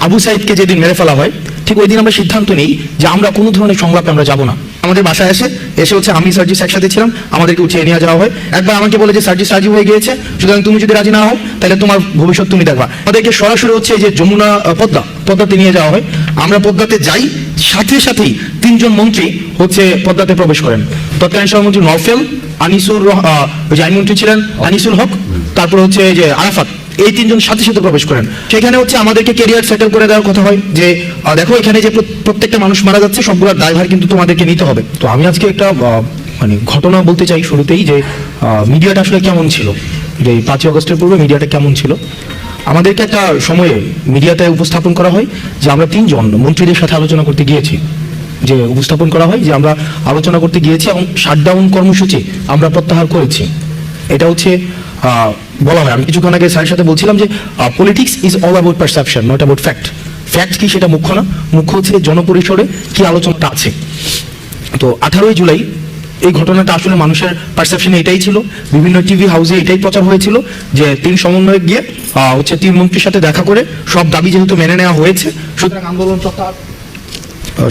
আবু সাইদকে যেদিন মেরে ফেলা হয় ঠিক ওই দিন আমরা সিদ্ধান্ত নিই যে আমরা কোনো ধরনের সংলাপে আমরা যাব না। আমাদের বাসায় এসে হচ্ছে আমি সার্জিস একসাথে ছিলাম, আমাদেরকে উঠিয়ে নিয়ে যাওয়া হয়। একবার আমাকে বলে যে সার্জিস রাজি হয়ে গিয়েছে, সুতরাং তুমি যদি রাজি না হও তাহলে তোমার ভবিষ্যৎ তুমি দেখবা। আমাদেরকে সরাসরি হচ্ছে যে যমুনা পদ্মাতে নিয়ে যাওয়া হয়। আমরা পদ্মাতে যাই, সাথে সাথেই 3 জন মন্ত্রী হচ্ছে পদ্মাতে প্রবেশ করেন। তৎকালীন সভামন্ত্রী নওফেল, আইনমন্ত্রী ছিলেন আনিসুল হক, তারপর হচ্ছে যে আরাফাত, এই 3 জন সাথে সাথে প্রবেশ করেন। সেখানে হচ্ছে আমাদেরকে ক্যারিয়ার সেটেল করে দেওয়ার কথা হয় যে দেখো এখানে যে প্রত্যেকটা মানুষ মারা যাচ্ছে সবগুলোর দায়ভার কিন্তু তোমাদেরকে নিতে হবে। তো আমি আজকে একটা মানে ঘটনা বলতে চাই শুরুতেই যে মিডিয়াটা আসলে কেমন ছিল, যে 5ই আগস্টের পূর্বে মিডিয়াটা কেমন ছিল। আমাদেরকে একটা সময়ে মিডিয়াতে উপস্থাপন করা হয় যে আমরা 3 জন মন্ত্রীদের সাথে আলোচনা করতে গিয়েছি, যে উপস্থাপন করা হয় যে আমরা আলোচনা করতে গিয়েছি এবং শাটডাউন কর্মসূচি আমরা প্রত্যাহার করেছি। এটা হচ্ছে বলা হয়। আমি কিছুক্ষণ আগে স্যারের সাথে বলছিলাম যে politics is all about perception, not about fact. Fact কি সেটা মুখ্য না, মুখ্য হচ্ছে জনপরিসরে কি আলোচনাটা আছে। তো 18ই জুলাই এই ঘটনাটা আসলে মানুষের পারসেপশনে এটাই ছিল, বিভিন্ন টিভি হাউসে এটাই প্রচার হয়েছিল যে 3 সমন্বয়ক গিয়ে হচ্ছে 3 মন্ত্রীর সাথে দেখা করে সব দাবি যেহেতু মেনে নেওয়া হয়েছে সুতরাং আন্দোলন প্রত্যাহার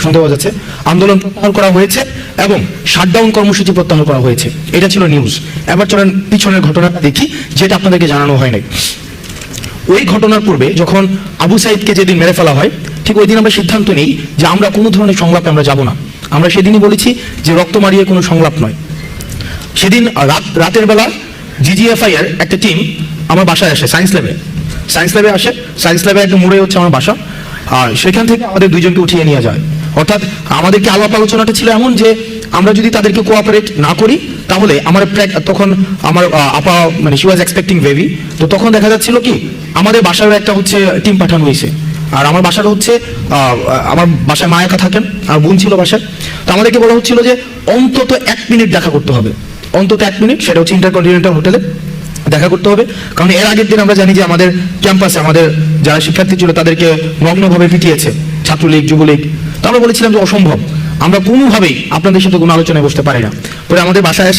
শুনতে পাওয়া যাচ্ছে, আন্দোলন প্রত্যাহার করা হয়েছে এবং শাটডাউন কর্মসূচি প্রত্যাহার করা হয়েছে। এটা ছিল নিউজ। এবার চলেন পিছনের ঘটনাটা দেখি, যেটা আপনাদেরকে জানানো হয় নাই। ওই ঘটনার পূর্বে যখন আবু সাইদকে যেদিন মেরে ফেলা হয় ঠিক ওই দিন আমরা সিদ্ধান্ত নিই যে আমরা কোনো ধরনের সংলাপে আমরা যাব না। আমরা সেদিনই বলেছি যে রক্ত মারিয়ে কোনো সংলাপ নয়। সেদিন রাতের বেলা জিজিএফআই এর একটা টিম আমার বাসায় আসে, সায়েন্স ল্যাবে আসে। সায়েন্স ল্যাবে একটা মোড়ে হচ্ছে আমার বাসা, আর সেখান থেকে আমাদের 2 জনকে উঠিয়ে নিয়ে যায়। অর্থাৎ আমাদেরকে আলাপ আলোচনাটা ছিল এমন যে আমরা যদি তাদেরকে কোঅপারেট না করি তাহলে তখন আমার আপা মানে শি ওয়াজ এক্সপেক্টিং বেবি। তো তখন দেখা যাচ্ছিল কি আমাদের বাসার একটা হচ্ছে টিম পাঠানো হয়েছে, আর আমার বাসাটা হচ্ছে আমার বাসায় মা একা থাকেন আর বোন ছিল বাসায়। তো আমাদেরকে বলা হচ্ছিল যে অন্তত 1 মিনিট দেখা করতে হবে, অন্তত 1 মিনিট, সেটা হচ্ছে ইন্টারকন্টিনেন্টাল হোটেলে দেখা করতে হবে। কারণ এর আগের দিন আমরা জানি যে আমাদের ক্যাম্পাসে আমাদের যারা শিক্ষার্থী ছিল তাদেরকে নগ্নভাবে পিটিয়েছে ছাত্রলীগ যুবলীগ। তো আমরা বলেছিলাম যে অসম্ভব, আমরা কোনোভাবেই আপনাদের সাথে কোনো আলোচনায় বসতে পারি না। পরে আমাদের বাসায়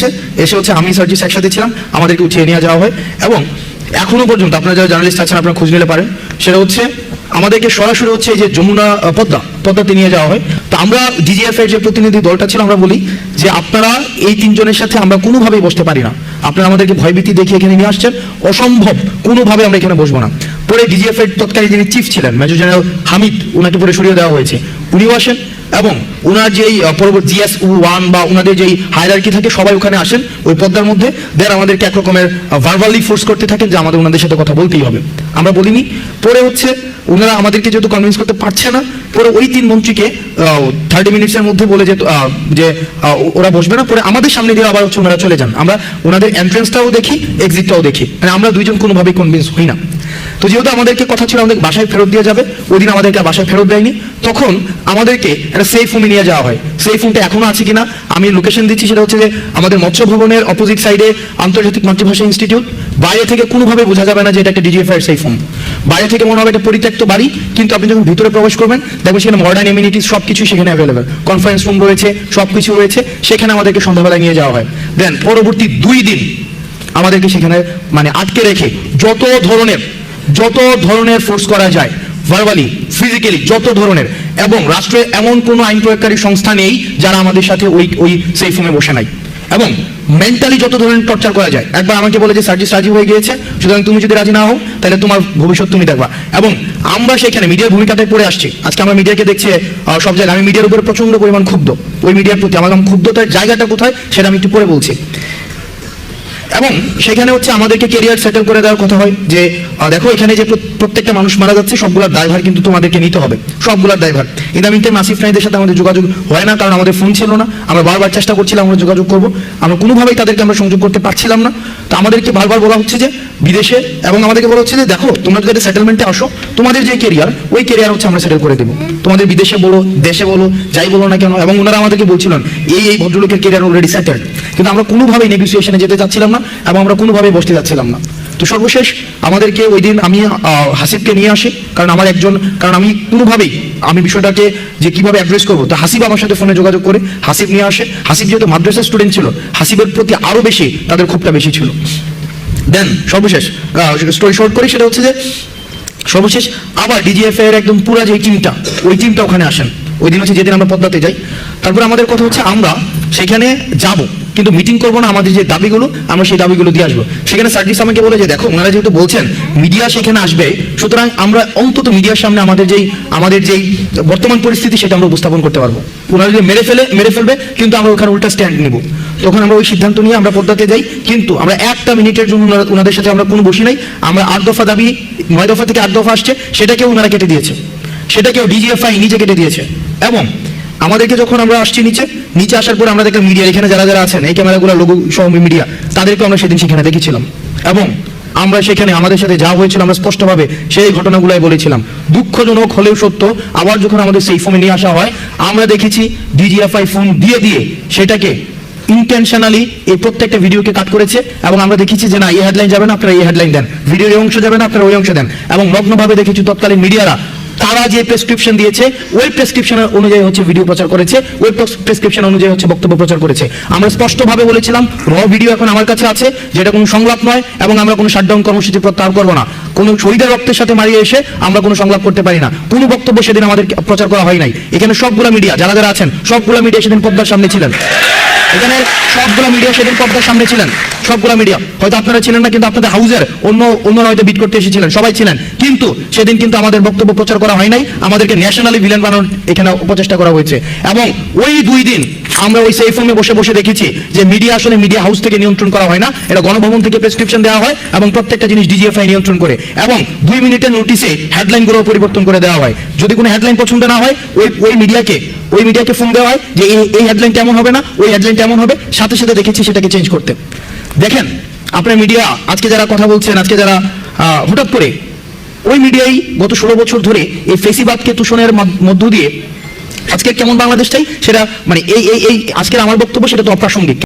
এসে হচ্ছে আমি সার্জিস একসাথে ছিলাম, আমাদেরকে উঠিয়ে নিয়ে যাওয়া হয়। এবং এখনো পর্যন্ত আপনারা যারা জার্নালিস্ট আছেন আপনারা খোঁজ নিতে পারেন, সেটা হচ্ছে আমাদেরকে সরাসরি হচ্ছে যে যমুনা পদ্মাতে নিয়ে যাওয়া হয়। তো আমরা জিজিএফ এর যে প্রতিনিধি দলটা ছিল আমরা বলি যে আপনারা এই 3 জনের সাথে আমরা কোনোভাবেই বসতে পারি না, আপনারা আমাদেরকে ভয়ভীতি দেখিয়ে এখানে নিয়ে আসছেন, অসম্ভব, কোনোভাবে আমরা এখানে বসবো না। পরে ডিজিএফ এর তৎকালীন যিনি চিফ ছিলেন মেজর জেনারেল হামিদ, ওনাকে পরে সরিয়ে দেওয়া হয়েছে, উনিও আসেন এবং ওনার যেই পরবর্তী GS1 বা ওনাদের যেই হায়ারার্কি থাকে সবাই ওখানে আসেন ওই পদ্মার মধ্যে। দেন আমাদেরকে এক রকমের ভার্বালি ফোর্স করতে থাকেন যে আমাদের ওনাদের সাথে কথা বলতেই হবে। আমরা বলিনি। পরে হচ্ছে ওনারা আমাদেরকে যেহেতু কনভিন্স করতে পারছে না, পরে ওই 3 মন্ত্রীকে 30 মিনিটসের মধ্যে বলে যে ওরা বসবে না। পরে আমাদের সামনে দিয়ে আবার হচ্ছে ওনারা চলে যান। আমরা ওনাদের এন্ট্রেন্সটাও দেখি, এক্সিটটাও দেখি, মানে আমরা 2 জন কোনোভাবেই কনভিন্স হই না। তো যেহেতু আমাদেরকে কথা ছিল আমাদের বাসায় ফেরত দিয়ে যাবে, ওই দিন আমাদেরকে বাসায় ফেরত দেয়নি। তখন আমাদেরকে একটা সেফ হোমে নিয়ে যাওয়া হয়। সেফ হোমটা এখনো আছে কিনা আমি লোকেশন দিচ্ছি, সেটা হচ্ছে যে আমাদের মৎস্য ভবনের অপোজিট সাইডে আন্তর্জাতিক মাতৃভাষা ইনস্টিটিউট। বাইরে থেকে কোনোভাবে বোঝা যাবে না যে এটা একটা ডিজিএফআই এর সেফ হোম। বাইরে থেকে মনে হবে এটা পরিত্যক্ত বাড়ি, কিন্তু আপনি যখন ভিতরে প্রবেশ করবেন দেখবেন সেখানে মডার্ন এমিনিটিস সবকিছু সেখানে অ্যাভেলেবেল, কনফারেন্স রুম রয়েছে, সবকিছু রয়েছে। সেখানে আমাদেরকে সন্ধ্যাবেলায় নিয়ে যাওয়া হয়। দেন পরবর্তী 2 দিন আমাদেরকে সেখানে মানে আটকে রেখে যত ধরনের ফোর্স করা যায়, ভার্বালি, ফিজিক্যালি, যত ধরনের, এবং রাষ্ট্রে এমন কোনো আইন প্রয়োগকারী সংস্থা নেই যারা আমাদের সাথে ওই সেফ হোমে বসে নাই, এবং মেন্টালি যত ধরনের টর্চার করা যায়। একবার আমাকে বলে যে সার্জিস রাজি হয়ে গিয়েছে, সুতরাং তুমি যদি রাজি না হও তাহলে তোমার ভবিষ্যৎ তুমি দেখবা। এবং আমরা সেখানে মিডিয়ার ভূমিকাটায় পড়ে আসছি। আজকে আমরা মিডিয়াকে দেখছি সব জায়গায়। আমি মিডিয়ার উপরে প্রচন্ড পরিমাণ ক্ষুব্ধ, ওই মিডিয়ার প্রতি আমার ক্ষুব্ধতার জায়গাটা কোথায় সেটা আমি একটু পরে বলছি। এবং সেখানে হচ্ছে আমাদেরকে ক্যারিয়ার সেটেল করে দেওয়ার কথা হয় যে দেখো এখানে যে প্রত্যেকটা মানুষ মারা যাচ্ছে সবগুলোর দায়ভার কিন্তু তোমাদেরকে নিতে হবে, সবগুলোর দায়ভার। ইদানিং মাসিফ নাইদের সাথে আমাদের যোগাযোগ হয় না, কারণ আমাদের ফোন ছিল না। আমরা বারবার চেষ্টা করছিলাম আমরা যোগাযোগ করবো, আমরা কোনোভাবেই তাদেরকে আমরা সংযোগ করতে পারছিলাম না। তো আমাদেরকে বারবার বলা হচ্ছে যে বিদেশে, এবং আমাদেরকে বলা হচ্ছে যে দেখো তোমরা যদি সেটেলমেন্টে আসো তোমাদের যে ক্যারিয়ার ওই ক্যারিয়ার হচ্ছে আমরা সেটেল করে দেবো, তোমাদের বিদেশে বলো দেশে বলো যাই বলো না কেন। এবং ওনারা আমাদেরকে বলছিলেন এই ভদ্রলোকের ক্যারিয়ার অলরেডি সেটেলড, কিন্তু আমরা কোনোভাবেই নেগোসিয়েশনে যেতে চাচ্ছিলাম না এবং আমরা কোনোভাবেই বসতে যাচ্ছিলাম না। তো সর্বশেষ আমাদেরকে ওই দিন আমি হাসিবকে নিয়ে আসি, কারণ আমি কোনোভাবেই আমি বিষয়টাকে যে কিভাবে অ্যাড্রেস করবো। তো হাসিব আমার সাথে ফোনে যোগাযোগ করে হাসিব নিয়ে আসে। হাসিব যেহেতু মাদ্রাসার স্টুডেন্ট ছিল, হাসিবের প্রতি আরো বেশি তাদের ক্ষোভটা বেশি ছিল। দেন সর্বশেষ স্টোরি শর্ট করি, সেটা হচ্ছে যে সর্বশেষ আবার ডিজিএফআই এর একদম পুরো যে টিমটা, ওই টিমটা ওখানে আসেন। ওই দিন হচ্ছে যেদিন আমরা পদ্মাতে যাই। তারপর আমাদের কথা হচ্ছে আমরা সেখানে যাব, কিন্তু মিটিং করবো না, আমাদের যে দাবিগুলো আমরা সেই দাবিগুলো দিয়ে আসবো। সেখানে সার্জিস আমাকে বলে যে দেখো, ওনারা যেহেতু বলছেন মিডিয়া সেখানে আসবে, সুতরাং আমরা অন্তত মিডিয়ার সামনে আমাদের যেই বর্তমান পরিস্থিতি সেটা আমরা উপস্থাপন করতে পারবো। ওনারা যদি মেরে ফেলবে, কিন্তু আমরা ওখানে উল্টা স্ট্যান্ড নিব। তখন আমরা ওই সিদ্ধান্ত নিয়ে আমরা পদ্মাতে যাই, কিন্তু আমরা একটা মিনিটের জন্য ওনাদের সাথে আমরা কোনো বসি নাই। আমরা 8 দফা দাবি, 9 দফা থেকে 8 দফা আসছে, সেটাকেও ওনারা কেটে দিয়েছে, সেটাকেও ডিজিএফআই নিজে কেটে দিয়েছে। এবং আমাদেরকে যখন আমরা আসছি নিচে আসার পর আমরা দেখলাম মিডিয়া এখানে যারা আছেন, এই ক্যামেরাগুলো লোগো সহ মিডিয়া, তাদেরকে আমরা সেদিন সেখানে দেখেছিলাম। এবং আমরা সেখানে আমাদের সাথে যা হয়েছিল আমরা স্পষ্টভাবে সেই ঘটনাগুলোই বলেছিলাম। দুঃখজনক হলেও সত্য, আবার যখন আমাদের সেই ফোনে নিয়ে আসা হয়, আমরা দেখেছি ডিজিএফআই ফোন দিয়ে সেটাকে ইন্টেনশনালি এই প্রত্যেকটা ভিডিওকে কাট করেছে। এবং আমরা দেখেছি যে না, এই হেডলাইন যাবে না, আপনারা এই হেডলাইন দেন, ভিডিওর এই অংশ যাবে না, আপনারা ওই অংশ দেন। এবং নগ্নভাবে দেখেছি তৎকালীন মিডিয়ারা তারা যে প্রেসক্রিপশন দিয়েছে ওই প্রেসক্রিপশন অনুযায়ী হচ্ছে ভিডিও প্রচার করেছে, ওই প্রেসক্রিপশন অনুযায়ী হচ্ছে বক্তব্য প্রচার করেছে। আমরা স্পষ্টভাবে বলেছিলাম র ভিডিও এখন আমার কাছে আছে, যেটা কোনো সংলাপ নয়, এবং আমরা কোনো শাটডাউন কর্মসূচি প্রত্যাহার করবো না। কোনো শহীদের রক্তের সাথে মারিয়ে এসে আমরা কোনো সংলাপ করতে পারি না। কোনো বক্তব্য সেদিন আমাদের প্রচার করা হয় নাই। এখানে সবগুলা মিডিয়া যারা আছেন, সবগুলা মিডিয়া সেদিন পর্দার সামনে ছিলেন। এখানে সবগুলা মিডিয়া সেদিন পর্দার সামনে ছিলেন, সবগুলা মিডিয়া। হয়তো আপনারা ছিলেন না, কিন্তু আপনাদের হাউজের অন্যরা হয়তো বিট করতে এসেছিলেন, সবাই ছিলেন। কিন্তু সেদিন কিন্তু আমাদের বক্তব্য প্রচার করা হয় নাই, আমাদেরকে ন্যাশনালি ভিলেন বানানোর এখানে উপচেষ্টা করা হয়েছে। এবং ওই 2 দিন আমরা ওই সেই ফোনে বসে দেখেছি যে মিডিয়া আসলে মিডিয়া হাউস থেকে নিয়ন্ত্রণ করা হয় না, এটা গণভবন থেকে প্রেসক্রিপশন দেওয়া হয়, এবং প্রত্যেকটা জিনিস ডিজিএফআই নিয়ন্ত্রণ করে। এবং 2 মিনিটের নোটিসে হেডলাইনগুলো পরিবর্তন করে দেওয়া হয়। যদি কোনো হেডলাইন পছন্দ না হয়, ওই মিডিয়াকে ফোন দেওয়া হয় যে এই হেডলাইনটা এমন হবে না, ওই হেডলাইনটা এমন হবে, সাথে সাথে দেখেছি সেটাকে চেঞ্জ করতে। দেখেন আপনার মিডিয়া আজকে যারা কথা বলছেন, আজকে যারা হঠাৎ করে ওই মিডিয়াই গত 16 বছর ধরে এই ফেসিবাদকে তুষণের মধ্য দিয়ে আজকে কেমন বাংলাদেশ চাই, সেটা মানে এই আজকের আমার বক্তব্য সেটা তো অপ্রাসঙ্গিক।